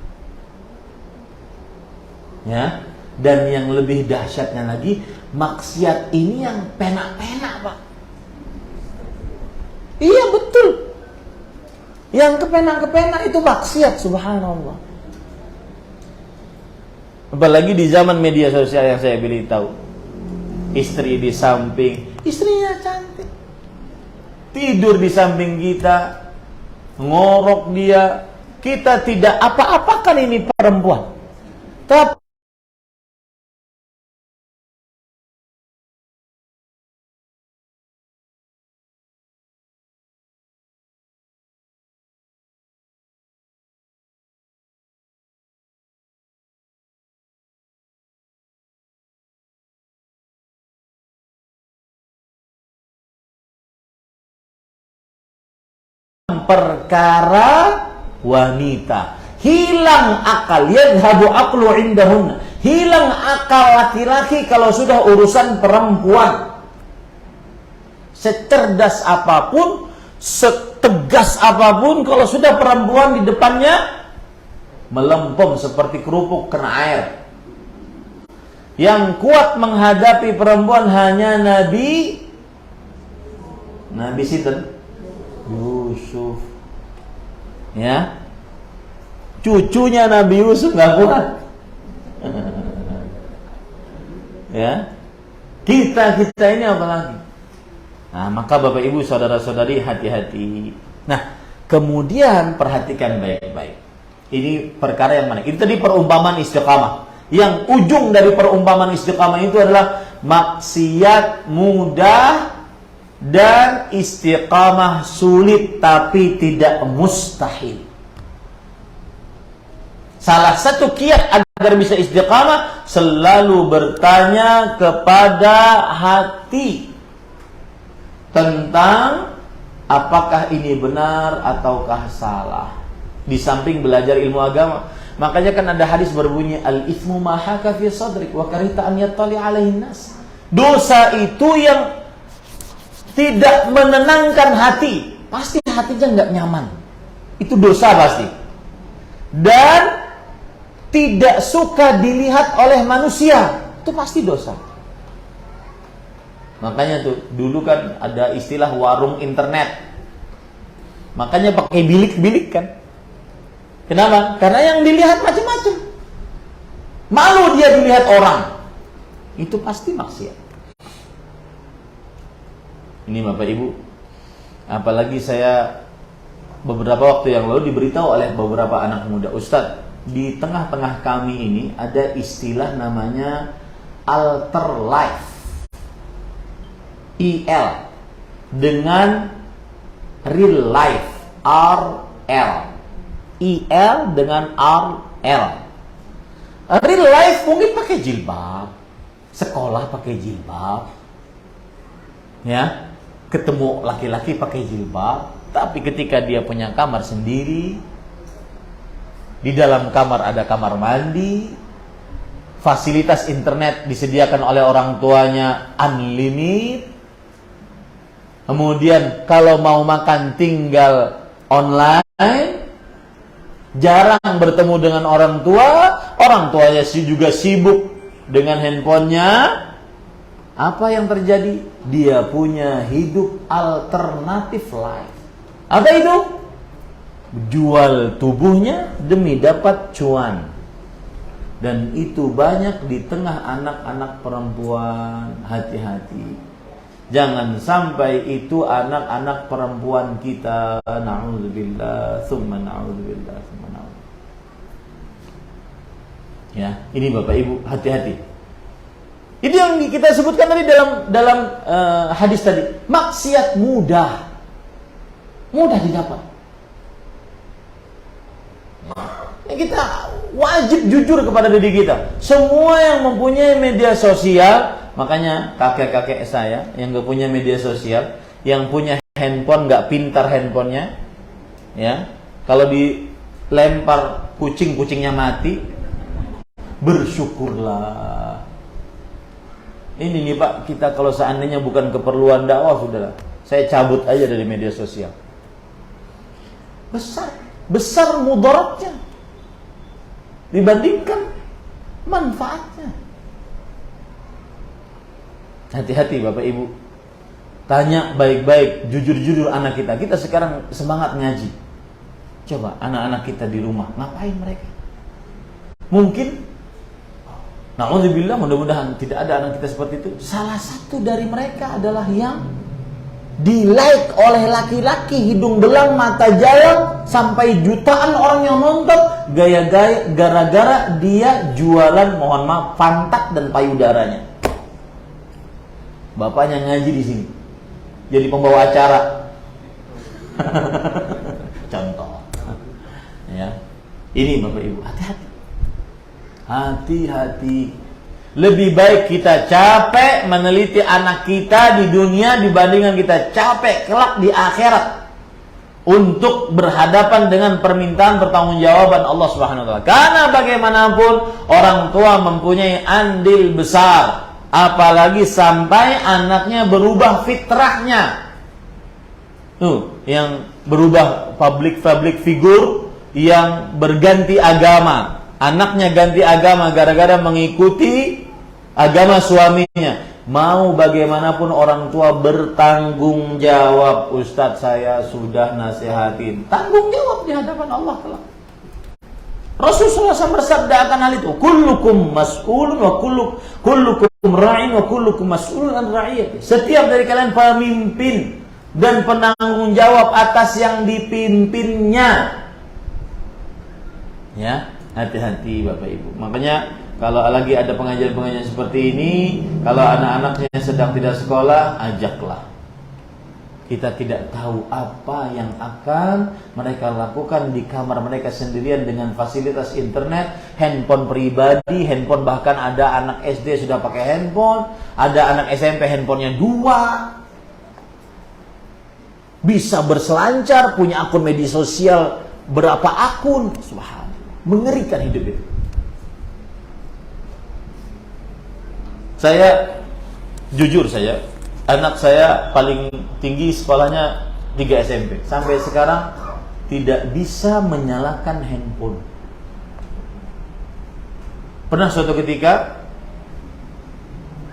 S1: Ya. Dan yang lebih dahsyatnya lagi, maksiat ini yang pena-pena, Pak. Iya betul. Yang kepena-kepena itu maksiat, subhanallah. Apalagi di zaman media sosial yang saya beritahu. Istri di samping, istrinya cantik, tidur di samping kita, ngorok dia. Kita tidak apa-apakan ini perempuan. Tapi
S2: perkara wanita. Hilang akal, yadhabu aqlu indahunna. Hilang akal laki-laki kalau sudah urusan perempuan. Secerdas apapun, setegas apapun, kalau sudah perempuan di depannya, melempem seperti kerupuk kena air. Yang kuat menghadapi perempuan hanya Nabi Sinten? Yusuf. Ya. Cucunya Nabi Yusuf nggak kuat. Ya. Kita ini apa lagi? Nah, maka Bapak Ibu saudara-saudari hati-hati. Nah, kemudian perhatikan baik-baik. Ini perkara yang mana? Ini tadi perumpamaan istiqamah. Yang ujung dari perumpamaan istiqamah itu adalah maksiat mudah dan istiqamah sulit tapi tidak mustahil. Salah satu kiat agar bisa istiqamah, selalu bertanya kepada hati tentang apakah ini benar ataukah salah. Di samping belajar ilmu agama, makanya kan ada hadis berbunyi al-itsmu ma haka fi sadrik wa karita an yattali alaihin nas. Dosa itu yang tidak menenangkan hati, pasti hatinya nggak nyaman. Itu dosa pasti. Dan tidak suka dilihat oleh manusia, itu pasti dosa. Makanya tuh dulu kan ada istilah warung internet. Makanya pakai bilik-bilik kan. Kenapa? Karena yang dilihat macam-macam. Malu dia dilihat orang. Itu pasti maksiat. Ini Bapak Ibu, apalagi saya beberapa waktu yang lalu diberitahu oleh beberapa anak muda, Ustadz, di tengah-tengah kami ini ada istilah namanya alter life, IL, dengan real life, RL, IL dengan RL. Real life mungkin pakai jilbab, sekolah pakai jilbab, ya, ketemu laki-laki pakai jilbab, tapi ketika dia punya kamar sendiri, di dalam kamar ada kamar mandi, fasilitas internet disediakan oleh orang tuanya unlimited. Kemudian kalau mau makan tinggal online, jarang bertemu dengan orang tuanya juga sibuk dengan handphonenya. Apa yang terjadi? Dia punya hidup alternatif life. Apa itu? Jual tubuhnya demi dapat cuan. Dan itu banyak di tengah anak-anak perempuan. Hati-hati, jangan sampai itu anak-anak perempuan kita. Na'udzubillah, tsumma na'udzubillah, tsumma na'udzubillah. Ya, ini Bapak Ibu, hati-hati. Itu yang kita sebutkan tadi dalam hadis tadi. Maksiat mudah didapat. Kita wajib jujur kepada diri kita. Semua yang mempunyai media sosial, makanya kakek-kakek saya yang gak punya media sosial, yang punya handphone gak pintar handphonenya, ya, kalau dilempar kucingnya mati, bersyukurlah. Ini nih Pak, kita kalau seandainya bukan keperluan dakwah, sudahlah, saya cabut aja dari media sosial. Besar mudaratnya dibandingkan manfaatnya. Hati-hati Bapak Ibu. Tanya baik-baik, jujur-jujur anak kita. Kita sekarang semangat ngaji. Coba anak-anak kita di rumah, ngapain mereka? Mungkin, na'udzubillah, mudah-mudahan tidak ada anak kita seperti itu. Salah satu dari mereka adalah yang di-like oleh laki-laki, hidung belang, mata jalan, sampai jutaan orang yang nonton, gaya-gaya gara-gara dia jualan, mohon maaf, pantat dan payudaranya. Bapaknya ngaji di sini, jadi pembawa acara. Contoh. Ya. Ini Bapak Ibu, hati-hati. Hati-hati. Lebih baik kita capek meneliti anak kita di dunia dibandingkan kita capek kelak di akhirat. untuk berhadapan dengan permintaan pertanggungjawaban Allah Subhanahu wa taala. Karena bagaimanapun orang tua mempunyai andil besar, apalagi sampai anaknya berubah fitrahnya. Yang berubah public figure yang berganti agama. Anaknya ganti agama gara-gara mengikuti agama suaminya. Mau bagaimanapun orang tua bertanggung jawab. Ustadz, saya sudah nasihatin. Tanggung jawab di hadapan Allah kelak. Rasulullah SAW bersabda akan hal itu. Kullukum mas'ulun wa kullukum ra'in wa kullukum mas'ulun an ra'iyati. Setiap dari kalian pemimpin dan penanggung jawab atas yang dipimpinnya. Ya, hati-hati Bapak Ibu. Makanya kalau lagi ada pengajian-pengajian seperti ini, kalau anak-anaknya sedang tidak sekolah, ajaklah. Kita tidak tahu apa yang akan mereka lakukan di kamar mereka sendirian dengan fasilitas internet, handphone pribadi, handphone, bahkan ada anak SD sudah pakai handphone, ada anak SMP handphonenya 2, bisa berselancar, punya akun media sosial berapa akun. Subhanallah, mengerikan hidup itu. Saya jujur, anak saya paling tinggi sekolahnya 3 SMP. Sampai sekarang tidak bisa menyalakan handphone. Pernah suatu ketika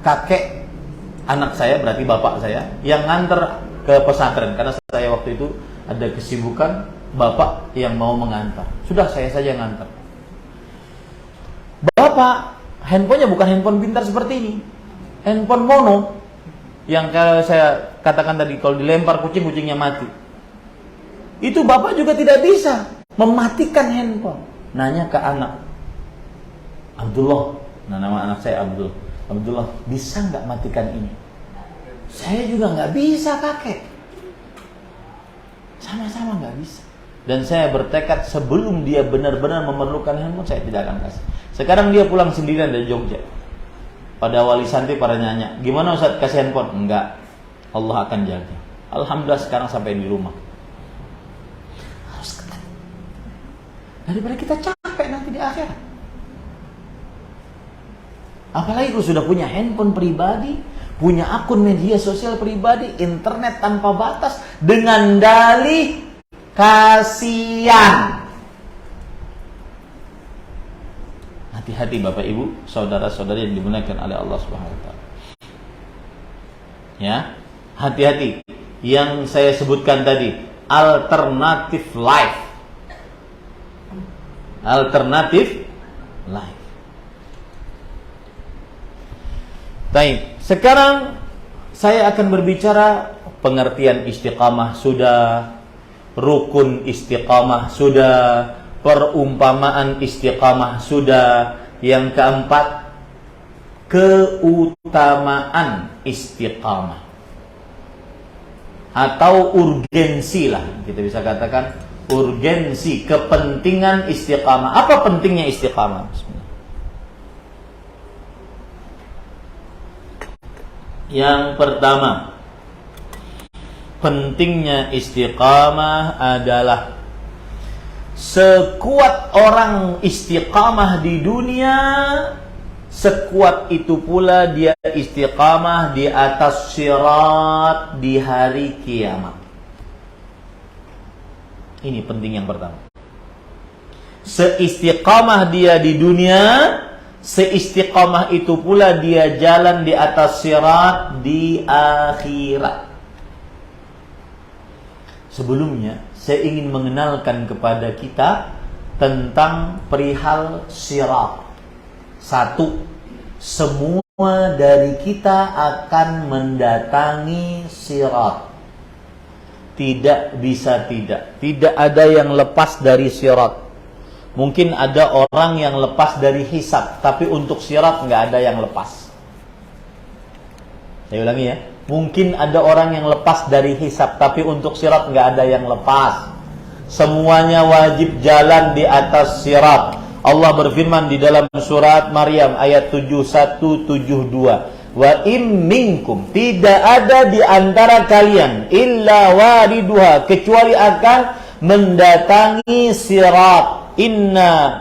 S2: kakek anak saya, berarti bapak saya, yang nganter ke pesantren. Karena saya waktu itu ada kesibukan, bapak yang mau mengantar. Sudah, saya saja ngantar. Bapak handphonenya bukan handphone pintar seperti ini, handphone mono, yang saya katakan tadi, kalau dilempar kucing-kucingnya mati. Itu bapak juga tidak bisa mematikan handphone. Nanya ke anak, Abdullah, nama anak saya Abdullah, bisa nggak matikan ini? Saya juga nggak bisa kakek, sama-sama nggak bisa. Dan saya bertekad sebelum dia benar-benar memerlukan handphone, saya tidak akan kasih. Sekarang dia pulang sendirian dari Jogja. Pada wali santri, para nyanyi, gimana Ustaz, kasih handphone? Enggak, Allah akan jaga. Alhamdulillah sekarang sampai di rumah. Harus ketat, daripada kita capek nanti di akhirat. Apalagi kalau sudah punya handphone pribadi, punya akun media sosial pribadi, internet tanpa batas, dengan dalih kasihan. Hati-hati Bapak Ibu, saudara-saudari yang dimuliakan oleh Allah Subhanahu wa taala. Ya, hati-hati. Yang saya sebutkan tadi, alternatif life. Alternatif life. Baik, sekarang saya akan berbicara pengertian istiqamah sudah, rukun istiqamah sudah, perumpamaan istiqamah sudah. Yang keempat, keutamaan istiqamah atau urgensi lah, kita bisa katakan urgensi, kepentingan istiqamah. Apa pentingnya istiqamah? Yang pertama, pentingnya istiqamah adalah sekuat orang istiqamah di dunia, sekuat itu pula dia istiqamah di atas sirat di hari kiamat. Ini penting yang pertama. Seistiqamah dia di dunia, seistiqamah itu pula dia jalan di atas sirat di akhirat. Sebelumnya saya ingin mengenalkan kepada kita tentang perihal sirat. 1. Semua dari kita akan mendatangi sirat. Tidak bisa tidak. Tidak ada yang lepas dari sirat. Mungkin ada orang yang lepas dari hisab, tapi untuk sirat nggak ada yang lepas. Saya ulangi ya. Mungkin ada orang yang lepas dari hisab, tapi untuk sirat nggak ada yang lepas. Semuanya wajib jalan di atas sirat. Allah berfirman di dalam surat Maryam ayat 71-72. Wa im minkum, tidak ada di antara kalian illa wariduha, kecuali akan mendatangi sirat. Inna